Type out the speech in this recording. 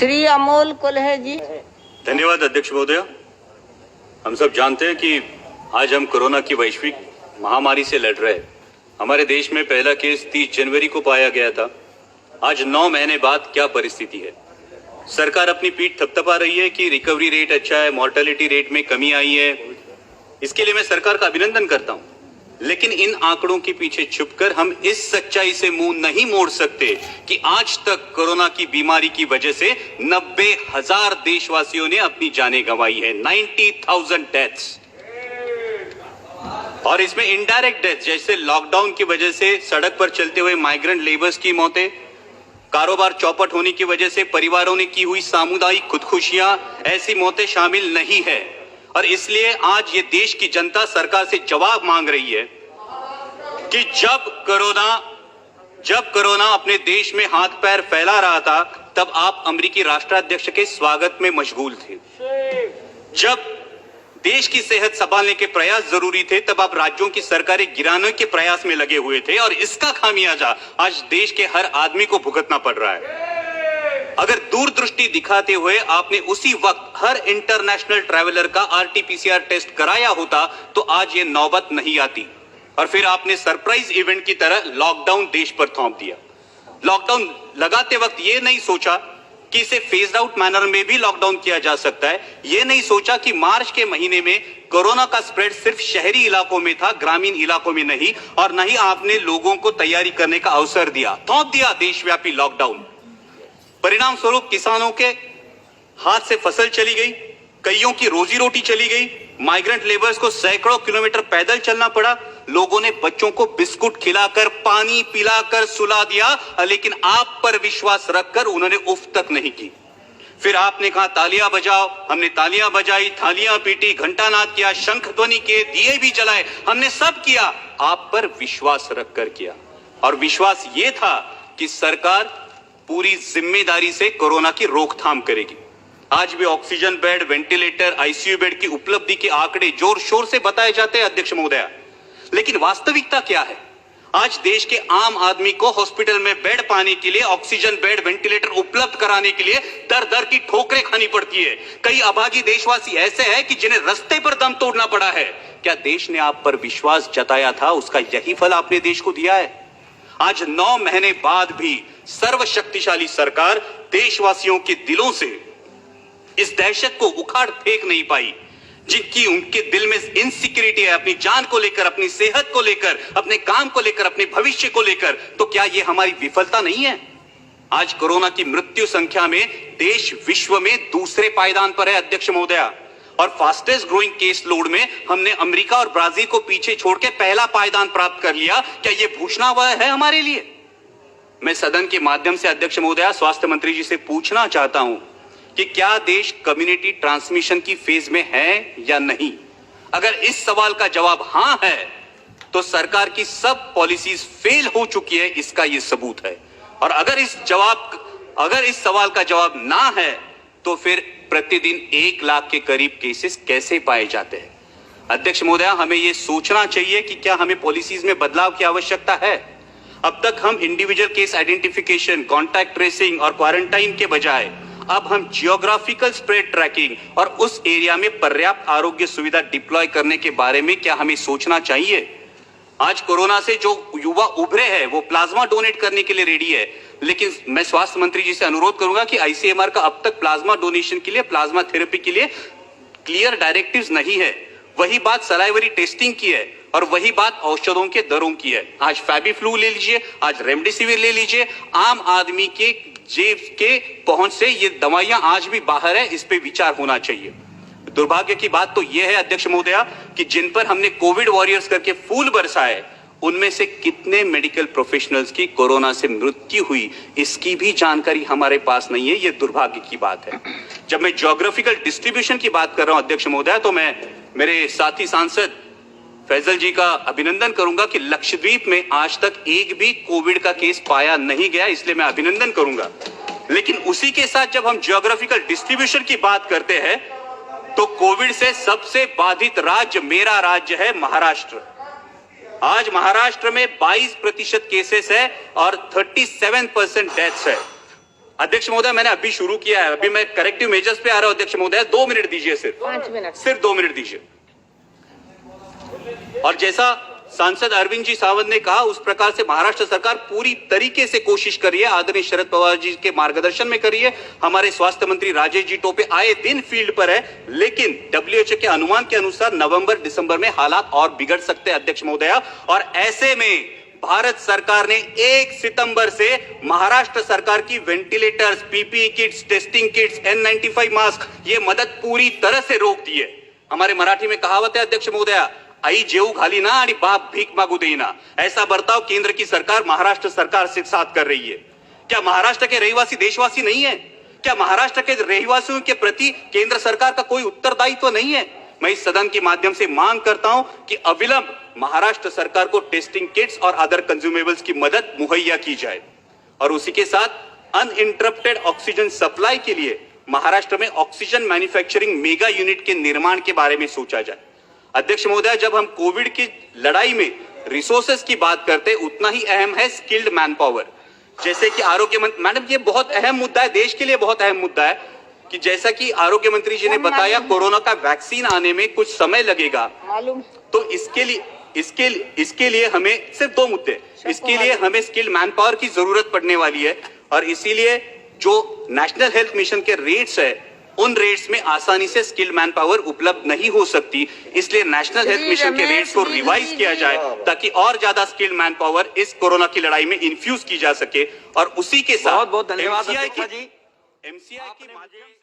श्री अमोल कुल्हे जी। धन्यवाद अध्यक्ष महोदय। हम सब जानते हैं कि आज हम कोरोना की वैश्विक महामारी से लड़ रहे हैं। हमारे देश में पहला केस 30 जनवरी को पाया गया था। आज 9 महीने बाद क्या परिस्थिति है? सरकार अपनी पीठ थपथपा रही है कि रिकवरी रेट अच्छा है, मॉर्टेलिटी रेट में कमी आई है। इसके लिए मैं सरकार का अभिनंदन करता हूं, लेकिन इन आंकड़ों के पीछे छुपकर हम इस सच्चाई से मुंह नहीं मोड़ सकते कि आज तक कोरोना की बीमारी की वजह से 90,000 देशवासियों ने अपनी जानें गंवाई है। 90,000 डेथ्स। और इसमें इनडायरेक्ट डेथ, जैसे लॉकडाउन की वजह से सड़क पर चलते हुए माइग्रेंट लेबर्स की मौतें, कारोबार चौपट होने की वजह से परिवारों ने की हुई सामुदायिक खुदकुशियां, ऐसी मौतें शामिल नहीं है। और इसलिए आज ये देश की जनता सरकार से जवाब मांग रही है कि जब कोरोना अपने देश में हाथ पैर फैला रहा था, तब आप अमेरिकी राष्ट्राध्यक्ष के स्वागत में मशगूल थे। जब देश की सेहत संभालने के प्रयास जरूरी थे, तब आप राज्यों की सरकारें गिराने के प्रयास में लगे हुए थे। और इसका खामियाजा आज देश के हर आदमी को भुगतना पड़ रहा है। अगर दूरदृष्टि दिखाते हुए आपने उसी वक्त हर इंटरनेशनल ट्रैवलर का RT-PCR टेस्ट कराया होता, तो आज ये नौबत नहीं आती। और फिर आपने सरप्राइज इवेंट की तरह लॉकडाउन देश पर थोप दिया। लॉकडाउन लगाते वक्त ये नहीं सोचा कि इसे फेज्ड आउट मैनर में भी लॉकडाउन किया जा सकता है। ये नहीं सोचा कि मार्च के महीने में कोरोना का स्प्रेड सिर्फ शहरी इलाकों में था, ग्रामीण इलाकों में नहीं। और नहीं आपने लोगों को तैयारी करने का अवसर दिया, थोप दिया देशव्यापी लॉकडाउन। परिणाम स्वरूप किसानों के हाथ से फसल चली गई, कईयों की रोजी रोटी चली गई, माइग्रेंट लेबर्स को सैकड़ों किलोमीटर पैदल चलना पड़ा। लोगों ने बच्चों को बिस्कुट खिलाकर, पानी पिलाकर सुला दिया, लेकिन आप पर विश्वास रखकर उन्होंने उफ तक नहीं की। फिर आपने कहा तालियां बजाओ, हमने तालियां बजाई, थालियां पीटी, घंटानाद किया, शंख ध्वनि किए, दिए भी जलाए, हमने सब किया, आप पर विश्वास रखकर किया। और विश्वास ये था कि सरकार पूरी जिम्मेदारी से कोरोना की रोकथाम करेगी। आज भी oxygen bed, ventilator, ICU bed की उपलब्धि के आंकड़े जोर शोर से बताए जाते हैं अध्यक्ष महोदय, लेकिन वास्तविकता क्या है? आज देश के आम आदमी को हॉस्पिटल में बेड पाने के लिए, ऑक्सीजन बेड, वेंटिलेटर उपलब्ध कराने के लिए दर दर की ठोकरें खानी पड़ती है। कई अभागी देशवासी ऐसे हैं कि जिन्हें रास्ते पर दम तोड़ना पड़ा है। क्या देश ने आप पर विश्वास जताया था, उसका यही फल आपने देश को दिया है? आज 9 महीने बाद भी सर्वशक्तिशाली सरकार देशवासियों के दिलों से इस दहशत को उखाड़ फेंक नहीं पाई, जिनकी उनके दिल में इनसिक्योरिटी है, अपनी जान को लेकर, अपनी सेहत को लेकर, अपने काम को लेकर, अपने भविष्य को लेकर। तो क्या यह हमारी विफलता नहीं है? आज कोरोना की मृत्यु संख्या में देश विश्व में दूसरे पायदान पर है अध्यक्ष महोदया। और फास्टेस्ट ग्रोइंग केस लोड में हमने अमेरिका और ब्राजील को पीछे छोड़ के पहला पायदान प्राप्त कर लिया। क्या यह भूषणावह है हमारे लिए? मैं सदन के माध्यम से अध्यक्ष महोदया स्वास्थ्य मंत्री जी से पूछना चाहता हूं कि क्या देश कम्युनिटी ट्रांसमिशन की फेज में है या नहीं? अगर इस सवाल का जवाब हां है, तो सरकार की सब पॉलिसीज फेल हो चुकी है, इसका यह सबूत है। और अगर इस सवाल का जवाब ना है, तो फिर प्रतिदिन 1 लाख के करीब केसेस कैसे पाए जाते हैं? अध्यक्ष महोदया, हमें यह सोचना चाहिए कि क्या हमें पॉलिसीज में बदलाव की आवश्यकता है। अब तक हम individual case identification, contact tracing और क्वारंटाइन के बजाय अब हम जियोग्राफिकल स्प्रेड ट्रैकिंग और उस एरिया में पर्याप्त आरोग्य सुविधा डिप्लॉय करने के बारे में क्या हमें सोचना चाहिए? आज कोरोना से जो युवा उभरे हैं, वो प्लाज्मा डोनेट करने के लिए रेडी है, लेकिन मैं स्वास्थ्य मंत्री जी से अनुरोध करूंगा कि ICMR का अब तक प्लाज्मा डोनेशन के लिए, प्लाज्मा थेरेपी के लिए क्लियर डायरेक्टिव्स नहीं है। वही बात सलाइवरी टेस्टिंग की है, और वही बात औषधों के दरों की है। आज फैबीफ्लू ले लीजिए, आज रेमडेसिविर ले लीजिए, आम आदमी के जेब के पहुंच से ये दवाइयां आज भी बाहर है। इस पे विचार होना चाहिए। दुर्भाग्य की बात तो यह है अध्यक्ष महोदया कि जिन पर हमने कोविड वॉरियर्स करके फूल बरसाए, उनमें से कितने मेडिकल प्रोफेशनल्स की कोरोना से मृत्यु हुई, इसकी भी जानकारी हमारे पास नहीं है। यह दुर्भाग्य की बात है। जब मैं ज्योग्राफिकल डिस्ट्रीब्यूशन की बात कर रहा हूं अध्यक्ष महोदया, तो मैं मेरे साथी सांसद फैजल जी का अभिनंदन करूंगा कि लक्षद्वीप में आज तक एक भी कोविड का केस पाया नहीं गया, इसलिए मैं अभिनंदन करूंगा। लेकिन उसी के साथ जब हम ज्योग्राफिकल डिस्ट्रीब्यूशन की बात करते हैं, तो कोविड से सबसे बाधित राज्य मेरा राज्य है महाराष्ट्र। आज महाराष्ट्र में 22% केसेस है और 37% डेथ्स है। अध्यक्ष महोदय, मैंने अभी शुरू किया है, अभी मैं करेक्टिव मेजर्स पे आ रहा हूं। अध्यक्ष महोदय 2 मिनट दीजिए, सिर्फ 5 मिनट, सिर्फ 2 मिनट दीजिए। और जैसा सांसद अरविंद जी सावंत ने कहा, उस प्रकार से महाराष्ट्र सरकार पूरी तरीके से कोशिश कर रही है, आदरणीय शरद पवार जी के मार्गदर्शन में कर रही है। हमारे स्वास्थ्य मंत्री राजेश जी टोपे आए दिन फील्ड पर है, लेकिन डब्ल्यूएचओ के अनुमान के अनुसार नवंबर दिसंबर में हालात और बिगड़ सकते हैं अध्यक्ष महोदया। और ऐसे में भारत सरकार ने 1 सितंबर से महाराष्ट्र सरकार की ventilators, PPE kits, testing kits, N95 mask, ये मदद पूरी तरह से रोक दी है। हमारे मराठी में कहावत है अध्यक्ष महोदया, आई जेऊ घाली ना आणि बाप भीख मागू देना। ऐसा बर्ताव केंद्र की सरकार महाराष्ट्र सरकार से साथ कर रही है। क्या महाराष्ट्र के रहवासी देशवासी नहीं है? क्या महाराष्ट्र के रहवासियों के प्रति केंद्र सरकार का कोई उत्तरदायित्व नहीं है? मैं इस सदन के माध्यम से मांग करता हूं कि अविलंब महाराष्ट्र सरकार को टेस्टिंग किट्स और अदर कंज्यूमेबल्स की मदद मुहैया की जाए और उसी के साथ अनइंटरप्टेड ऑक्सीजन सप्लाई के लिए महाराष्ट्र में ऑक्सीजन मैन्युफैक्चरिंग मेगा यूनिट के निर्माण के बारे में सोचा जाए। अध्यक्ष महोदय, जब हम कोविड की लड़ाई में रिसोर्सेस की बात करते, उतना ही अहम है स्किल्ड मैन पावर। जैसे कि आरोग्य मंत्री, मैडम ये बहुत अहम मुद्दा है, देश के लिए बहुत अहम मुद्दा है कि जैसा कि आरोग्य मंत्री जी ने बताया, कोरोना का वैक्सीन आने में कुछ समय लगेगा, मालूम। तो इसके लिए हमें सिर्फ 2 मुद्दे, इसके लिए हमें स्किल्ड मैन पावर की जरूरत पड़ने वाली है। और इसीलिए जो नेशनल हेल्थ मिशन के रेट्स है, उन रेट्स में आसानी से स्किल्ड मैन पावर उपलब्ध नहीं हो सकती। इसलिए नेशनल हेल्थ मिशन के रेट्स को रिवाइज किया जाए ताकि और ज्यादा स्किल्ड मैन पावर इस कोरोना की लड़ाई में इन्फ्यूज की जा सके। और उसी के साथ बहुत बहुत धन्यवाद एमसीआई की माध्यम